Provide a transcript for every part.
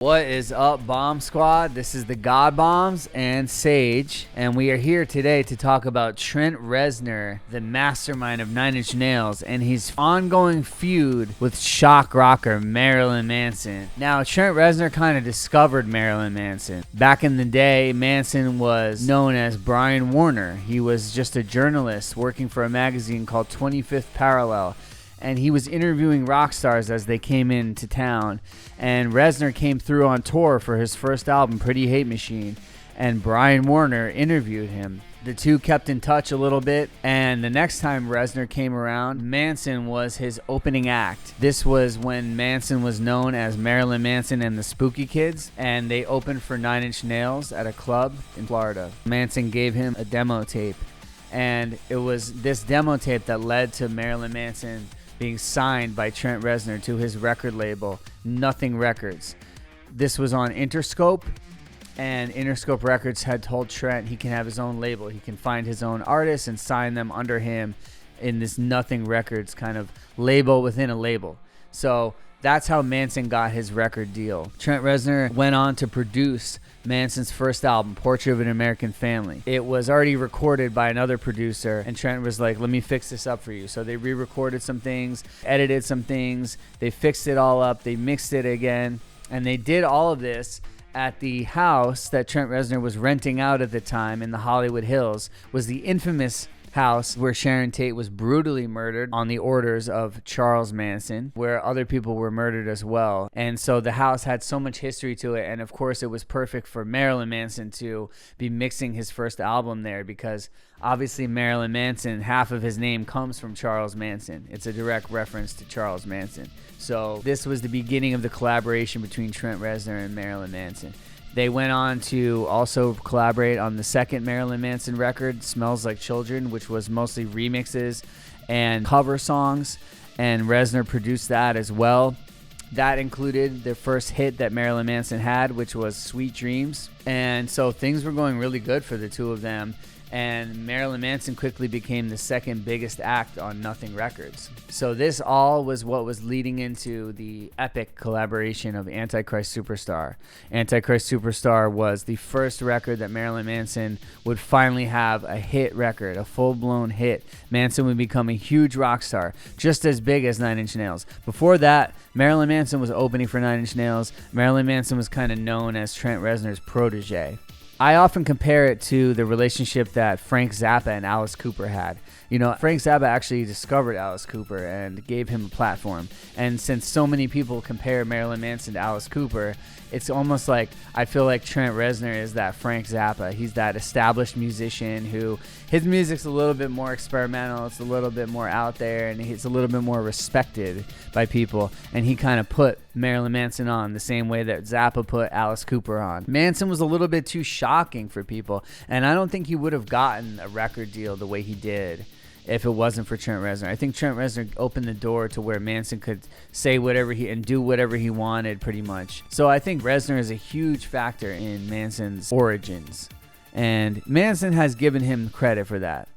What is up, Bomb Squad? This is the God Bombs and Sage, and we are here today to talk about Trent Reznor, the mastermind of Nine Inch Nails, and his ongoing feud with shock rocker Marilyn Manson. Now, Trent Reznor kind of discovered Marilyn Manson. Back in the day, Manson was known as Brian Warner. He was just a journalist working for a magazine called 25th Parallel, and he was interviewing rock stars as they came into town. And Reznor came through on tour for his first album, Pretty Hate Machine, and Brian Warner interviewed him. The two kept in touch a little bit, and the next time Reznor came around, Manson was his opening act. This was when Manson was known as Marilyn Manson and the Spooky Kids, and they opened for Nine Inch Nails at a club in Florida. Manson gave him a demo tape, and it was this demo tape that led to Marilyn Manson being signed by Trent Reznor to his record label, Nothing Records. This was on Interscope, and Interscope Records had told Trent he can have his own label. He can find his own artists and sign them under him in this Nothing Records kind of label within a label. So that's how Manson got his record deal. Trent Reznor went on to produce Manson's first album, Portrait of an American Family. It was already recorded by another producer, and Trent was like, let me fix this up for you. So they re-recorded some things, edited some things, they fixed it all up, they mixed it again, and they did all of this at the house that Trent Reznor was renting out at the time in the Hollywood Hills. Was the infamous house where Sharon Tate was brutally murdered on the orders of Charles Manson, where other people were murdered as well. And so the house had so much history to it, and of course it was perfect for Marilyn Manson to be mixing his first album there, because obviously Marilyn Manson, half of his name comes from Charles Manson. It's a direct reference to Charles Manson. So this was the beginning of the collaboration between Trent Reznor and Marilyn Manson. They went on to also collaborate on the second Marilyn Manson record, Smells Like Children, which was mostly remixes and cover songs, and Reznor produced that as well. That included the first hit that Marilyn Manson had, which was Sweet Dreams. And so things were going really good for the two of them, and Marilyn Manson quickly became the second biggest act on Nothing Records. So this all was what was leading into the epic collaboration of Antichrist Superstar. Antichrist Superstar was the first record that Marilyn Manson would finally have a hit record, a full-blown hit. Manson would become a huge rock star, just as big as Nine Inch Nails. Before that, Marilyn Manson was opening for Nine Inch Nails. Marilyn Manson was kind of known as Trent Reznor's protege. I often compare it to the relationship that Frank Zappa and Alice Cooper had. You know, Frank Zappa actually discovered Alice Cooper and gave him a platform. And since so many people compare Marilyn Manson to Alice Cooper, it's almost like I feel like Trent Reznor is that Frank Zappa. He's that established musician who his music's a little bit more experimental, it's a little bit more out there, and it's a little bit more respected by people. And he kind of put Marilyn Manson on the same way that Zappa put Alice Cooper on. Manson was a little bit too shocking for people, and I don't think he would have gotten a record deal the way he did if it wasn't for Trent Reznor. I think Trent Reznor opened the door to where Manson could say whatever and do whatever he wanted, pretty much. So I think Reznor is a huge factor in Manson's origins, and Manson has given him credit for that.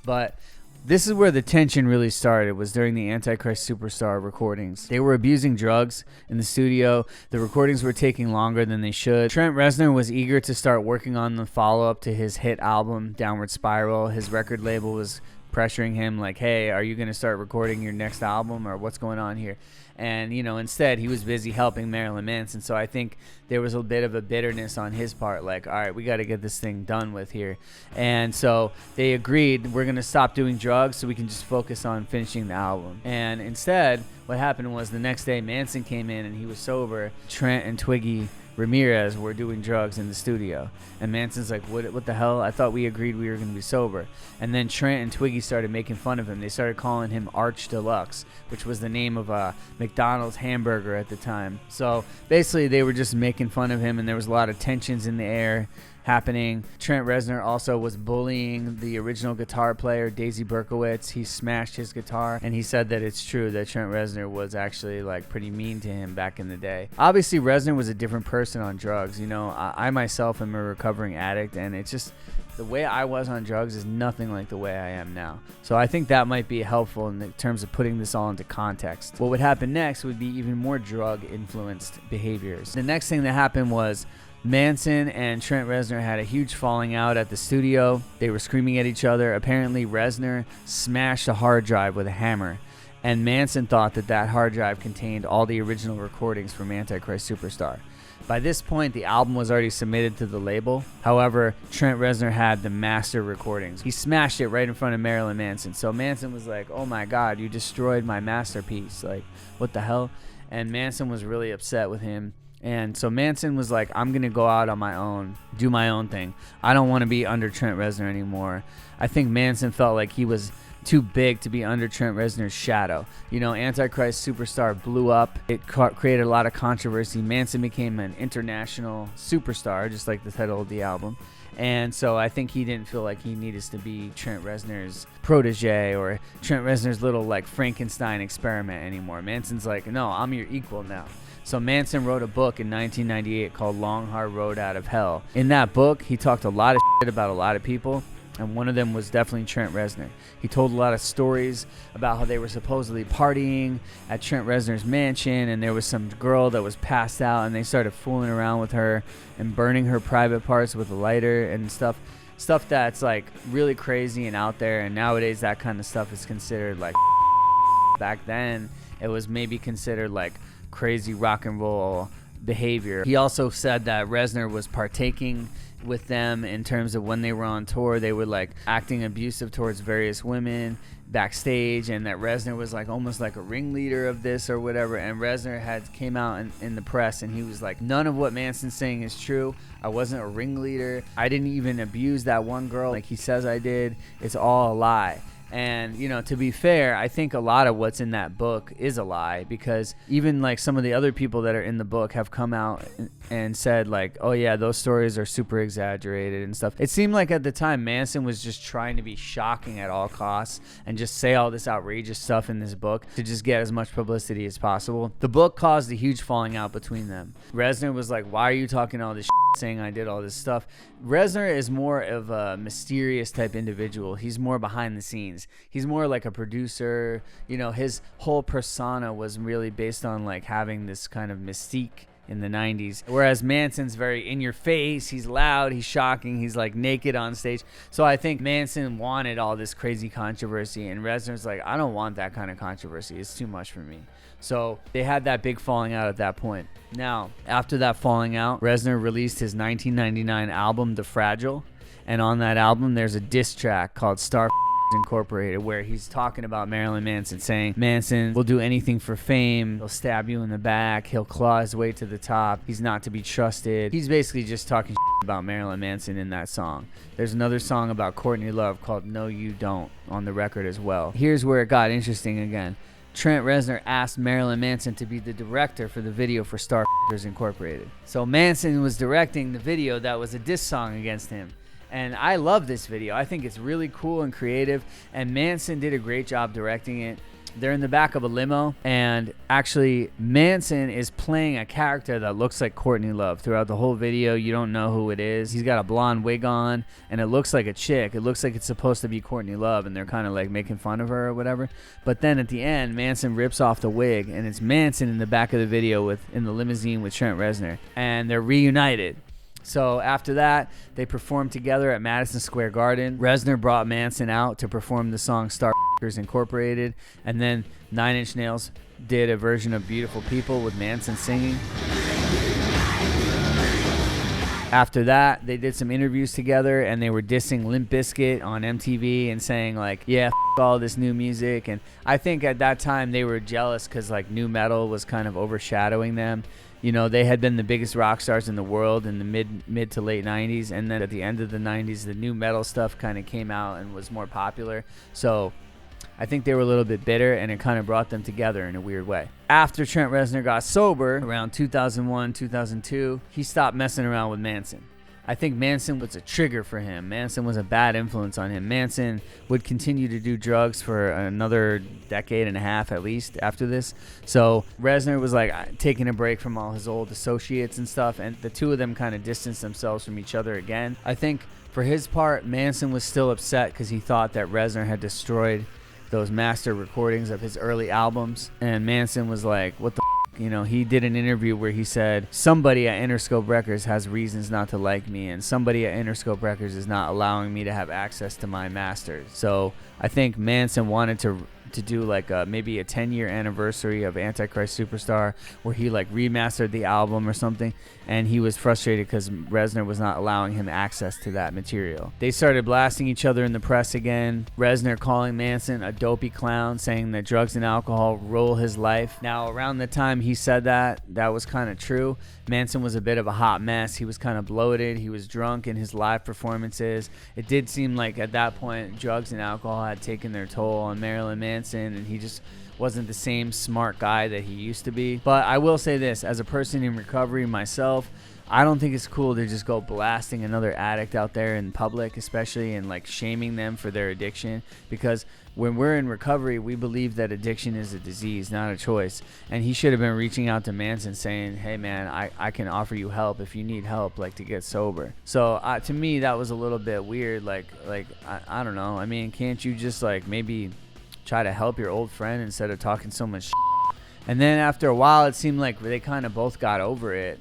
But this is where the tension really started, was during the Antichrist Superstar recordings. They were abusing drugs in the studio. The recordings were taking longer than they should. Trent Reznor was eager to start working on the follow-up to his hit album, Downward Spiral. His record label was pressuring him like, hey, are you going to start recording your next album, or what's going on here? And, you know, instead he was busy helping Marilyn Manson. So I think there was a bit of a bitterness on his part, like, all right, we got to get this thing done with here. And so they agreed, we're going to stop doing drugs so we can just focus on finishing the album. And instead, what happened was the next day Manson came in and he was sober. Trent and Twiggy Ramirez were doing drugs in the studio, and Manson's like, what the hell? I thought we agreed we were going to be sober. And then Trent and Twiggy started making fun of him. They started calling him Arch Deluxe, which was the name of a McDonald's hamburger at the time. So basically they were just making fun of him, and there was a lot of tensions in the air happening. Trent Reznor also was bullying the original guitar player, Daisy Berkowitz. He smashed his guitar, and he said that it's true that Trent Reznor was actually like pretty mean to him back in the day. Obviously, Reznor was a different person on drugs. You know, I myself am a recovering addict, and it's just The way I was on drugs is nothing like the way I am now. So I think that might be helpful in the terms of putting this all into context. What would happen next would be even more drug-influenced behaviors. The next thing that happened was Manson and Trent Reznor had a huge falling out at the studio. They were screaming at each other. Apparently, Reznor smashed a hard drive with a hammer, and Manson thought that that hard drive contained all the original recordings from Antichrist Superstar. By this point, the album was already submitted to the label. However, Trent Reznor had the master recordings. He smashed it right in front of Marilyn Manson. So Manson was like, oh my God, you destroyed my masterpiece. Like, what the hell? And Manson was really upset with him. And so Manson was like, I'm going to go out on my own, do my own thing. I don't want to be under Trent Reznor anymore. I think Manson felt like he was too big to be under Trent Reznor's shadow. You know, Antichrist Superstar blew up. It created a lot of controversy. Manson became an international superstar, just like the title of the album. And so I think he didn't feel like he needed to be Trent Reznor's protege or Trent Reznor's little like Frankenstein experiment anymore. Manson's like, no, I'm your equal now. So Manson wrote a book in 1998 called Long Hard Road Out of Hell. In that book, he talked a lot of shit about a lot of people. And one of them was definitely Trent Reznor. He told a lot of stories about how they were supposedly partying at Trent Reznor's mansion, and there was some girl that was passed out, and they started fooling around with her and burning her private parts with a lighter and stuff that's like really crazy and out there. And nowadays that kind of stuff is considered like back then it was maybe considered like crazy rock and roll behavior. He also said that Reznor was partaking with them in terms of when they were on tour. They were like acting abusive towards various women backstage, and that Reznor was like almost like a ringleader of this or whatever. And Reznor had came out in the press and he was like, none of what Manson's saying is true. I wasn't a ringleader. I didn't even abuse that one girl like he says I did. It's all a lie. And, you know, to be fair, I think a lot of what's in that book is a lie, because even like some of the other people that are in the book have come out and said like, oh yeah, those stories are super exaggerated and stuff. It seemed like at the time Manson was just trying to be shocking at all costs and just say all this outrageous stuff in this book to just get as much publicity as possible. The book caused a huge falling out between them. Reznor was like, why are you talking all this shit, saying I did all this stuff? Reznor is more of a mysterious type individual. He's more behind the scenes. He's more like a producer. You know, his whole persona was really based on like having this kind of mystique in the 90s, whereas Manson's very in your face. He's loud, he's shocking, he's like naked on stage. So I think Manson wanted all this crazy controversy, and Reznor's like, I don't want that kind of controversy. It's too much for me. So they had that big falling out at that point. Now, after that falling out, Reznor released his 1999 album, The Fragile, and on that album there's a diss track called Star Incorporated, where he's talking about Marilyn Manson, saying Manson will do anything for fame. He'll stab you in the back. He'll claw his way to the top. He's not to be trusted. He's basically just talking about Marilyn Manson in that song. There's another song about Courtney Love called No You Don't on the record as well. Here's where it got interesting again. Trent Reznor asked Marilyn Manson to be the director for the video for Star Incorporated. So Manson was directing the video that was a diss song against him. And I love this video. I think it's really cool and creative, and Manson did a great job directing it. They're in the back of a limo, and actually Manson is playing a character that looks like Courtney Love throughout the whole video. You don't know who it is. He's got a blonde wig on, and it looks like a chick. It looks like it's supposed to be Courtney Love, and they're kind of like making fun of her or whatever. But then at the end, Manson rips off the wig, and it's Manson in the back of the video in the limousine with Trent Reznor, and they're reunited. So after that, they performed together at Madison Square Garden. Reznor brought Manson out to perform the song Star Incorporated, and then 9 Inch Nails did a version of Beautiful People with Manson singing. After that, they did some interviews together, and they were dissing Limp Bizkit on MTV and saying like, yeah, all this new music. And I think at that time they were jealous because like new metal was kind of overshadowing them. You know, they had been the biggest rock stars in the world in the mid to late 90s, and then at the end of the 90s, the new metal stuff kind of came out and was more popular. So I think they were a little bit bitter, and it kind of brought them together in a weird way. After Trent Reznor got sober, around 2001, 2002, he stopped messing around with Manson. I think Manson was a trigger for him. Manson was a bad influence on him. Manson would continue to do drugs for another decade and a half at least after this. So Reznor was like taking a break from all his old associates and stuff, and the two of them kind of distanced themselves from each other again. I think for his part, Manson was still upset because he thought that Reznor had destroyed those master recordings of his early albums, and Manson was like, what the he did an interview where he said somebody at Interscope Records has reasons not to like me, and somebody at Interscope Records is not allowing me to have access to my masters. So I think Manson wanted to do like maybe a 10-year anniversary of Antichrist Superstar where he like remastered the album or something, and he was frustrated because Reznor was not allowing him access to that material. They started blasting each other in the press again. Reznor calling Manson a dopey clown, saying that drugs and alcohol rule his life. Now around the time he said that was kind of true. Manson was a bit of a hot mess. He was kind of bloated. He was drunk in his live performances. It did seem like at that point drugs and alcohol had taken their toll on Marilyn Manson, and he just wasn't the same smart guy that he used to be. But I will say this, as a person in recovery myself, I don't think it's cool to just go blasting another addict out there in public, especially, and like shaming them for their addiction, because when we're in recovery, we believe that addiction is a disease, not a choice. And he should have been reaching out to Manson saying, hey man, I can offer you help if you need help, like to get sober. So to me, that was a little bit weird. Like I don't know. I mean, can't you just like maybe try to help your old friend instead of talking so much shit? And then after a while, it seemed like they kind of both got over it.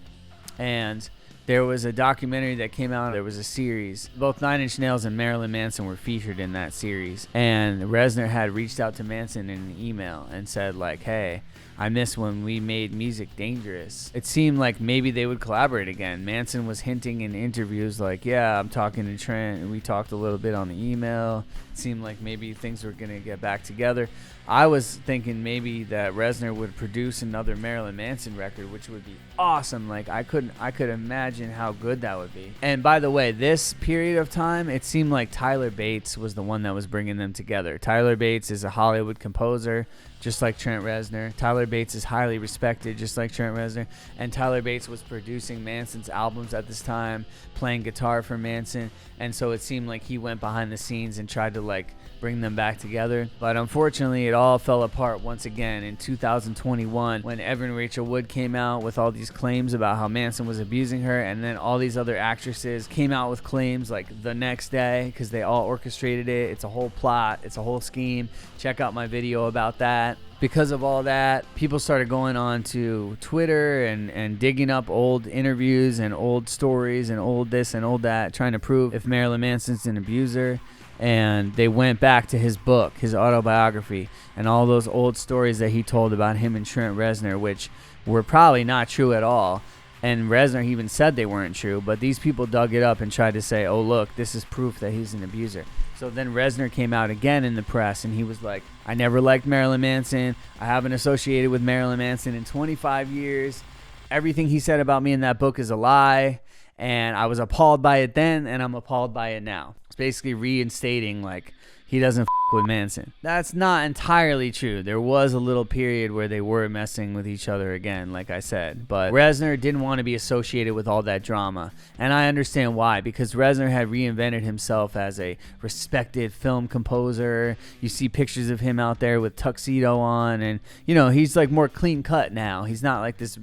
And there was a documentary that came out. There was a series. Both Nine Inch Nails and Marilyn Manson were featured in that series. And Reznor had reached out to Manson in an email and said like, hey, I miss when we made music dangerous. It seemed like maybe they would collaborate again. Manson was hinting in interviews like, yeah, I'm talking to Trent, and we talked a little bit on the email. It seemed like maybe things were going to get back together. I was thinking maybe that Reznor would produce another Marilyn Manson record, which would be awesome. Like I could imagine how good that would be. And by the way, this period of time, it seemed like Tyler Bates was the one that was bringing them together. Tyler Bates is a Hollywood composer, just like Trent Reznor. Tyler Bates is highly respected, just like Trent Reznor. And Tyler Bates was producing Manson's albums at this time, playing guitar for Manson. And so it seemed like he went behind the scenes and tried to like bring them back together. But unfortunately, it all fell apart once again in 2021 when Evan Rachel Wood came out with all these claims about how Manson was abusing her, and then all these other actresses came out with claims like the next day because they all orchestrated it. It's a whole plot. It's a whole scheme. Check out my video about that. Because of all that, people started going on to Twitter and digging up old interviews and old stories and old this and old that, trying to prove if Marilyn Manson's an abuser. And they went back to his book, his autobiography, and all those old stories that he told about him and Trent Reznor, which were probably not true at all. And Reznor even said they weren't true, but these people dug it up and tried to say, oh, look, this is proof that he's an abuser. So then Reznor came out again in the press, and he was like, I never liked Marilyn Manson. I haven't associated with Marilyn Manson in 25 years. Everything he said about me in that book is a lie, and I was appalled by it then, and I'm appalled by it now. It's basically reinstating, like, he doesn't with Manson. That's not entirely true. There was a little period where they were messing with each other again, like I said. But Reznor didn't want to be associated with all that drama. And I understand why, because Reznor had reinvented himself as a respected film composer. You see pictures of him out there with tuxedo on, and, you know, he's like more clean cut now. He's not like this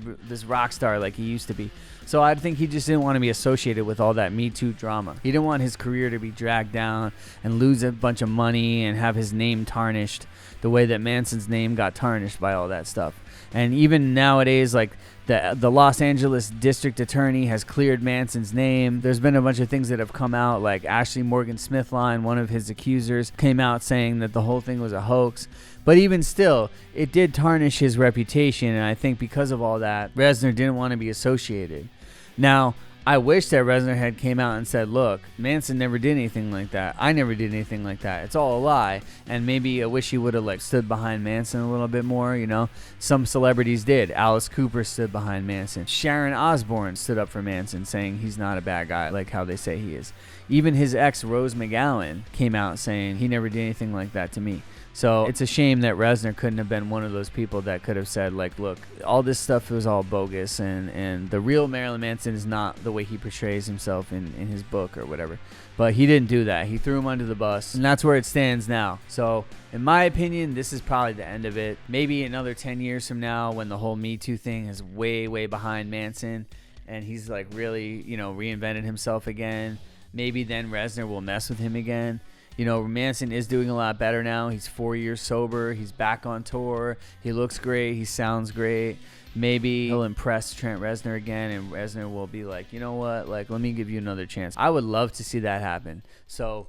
rock star like he used to be. So I think he just didn't want to be associated with all that MeToo drama. He didn't want his career to be dragged down and lose a bunch of money and have his name tarnished the way that Manson's name got tarnished by all that stuff. And even nowadays, like the Los Angeles district attorney has cleared Manson's name. There's been a bunch of things that have come out, like Ashley Morgan Smithline, one of his accusers, came out saying that the whole thing was a hoax. But even still, it did tarnish his reputation, and I think because of all that, Reznor didn't want to be associated. Now, I wish that Reznor had came out and said, look, Manson never did anything like that. I never did anything like that. It's all a lie. And maybe I wish he would have like stood behind Manson a little bit more, you know. Some celebrities did. Alice Cooper stood behind Manson. Sharon Osbourne stood up for Manson, saying he's not a bad guy like how they say he is. Even his ex, Rose McGowan, came out saying he never did anything like that to me. So it's a shame that Reznor couldn't have been one of those people that could have said, like, look, all this stuff was all bogus, and the real Marilyn Manson is not the way he portrays himself in his book or whatever. But he didn't do that. He threw him under the bus, and that's where it stands now. So in my opinion, this is probably the end of it. Maybe another 10 years from now, when the whole Me Too thing is way, way behind Manson, and he's like really, reinvented himself again, maybe then Reznor will mess with him again. Manson is doing a lot better now. He's 4 years sober. He's back on tour. He looks great. He sounds great. Maybe he'll impress Trent Reznor again, and Reznor will be like, you know what? Like, let me give you another chance. I would love to see that happen. So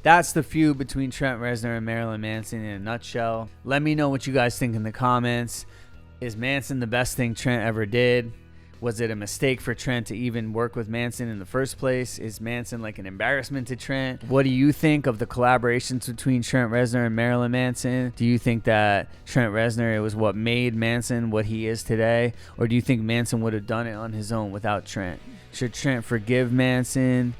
that's the feud between Trent Reznor and Marilyn Manson in a nutshell. Let me know what you guys think in the comments. Is Manson the best thing Trent ever did? Was it a mistake for Trent to even work with Manson in the first place? Is Manson like an embarrassment to Trent? What do you think of the collaborations between Trent Reznor and Marilyn Manson? Do you think that Trent Reznor was what made Manson what he is today? Or do you think Manson would have done it on his own without Trent? Should Trent forgive Manson?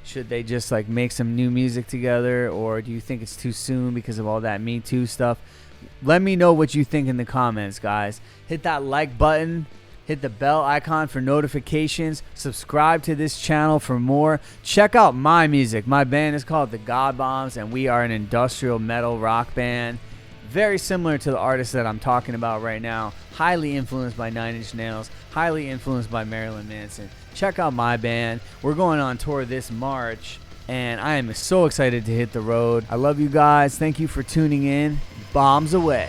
Should they just like make some new music together? Or do you think it's too soon because of all that Me Too stuff? Let me know what you think in the comments, guys. Hit that like button. Hit the bell icon for notifications. Subscribe to this channel for more. Check out my music. My band is called The God Bombs, and we are an industrial metal rock band. Very similar to the artists that I'm talking about right now. Highly influenced by Nine Inch Nails. Highly influenced by Marilyn Manson. Check out my band. We're going on tour this March, and I am so excited to hit the road. I love you guys. Thank you for tuning in. Bombs away.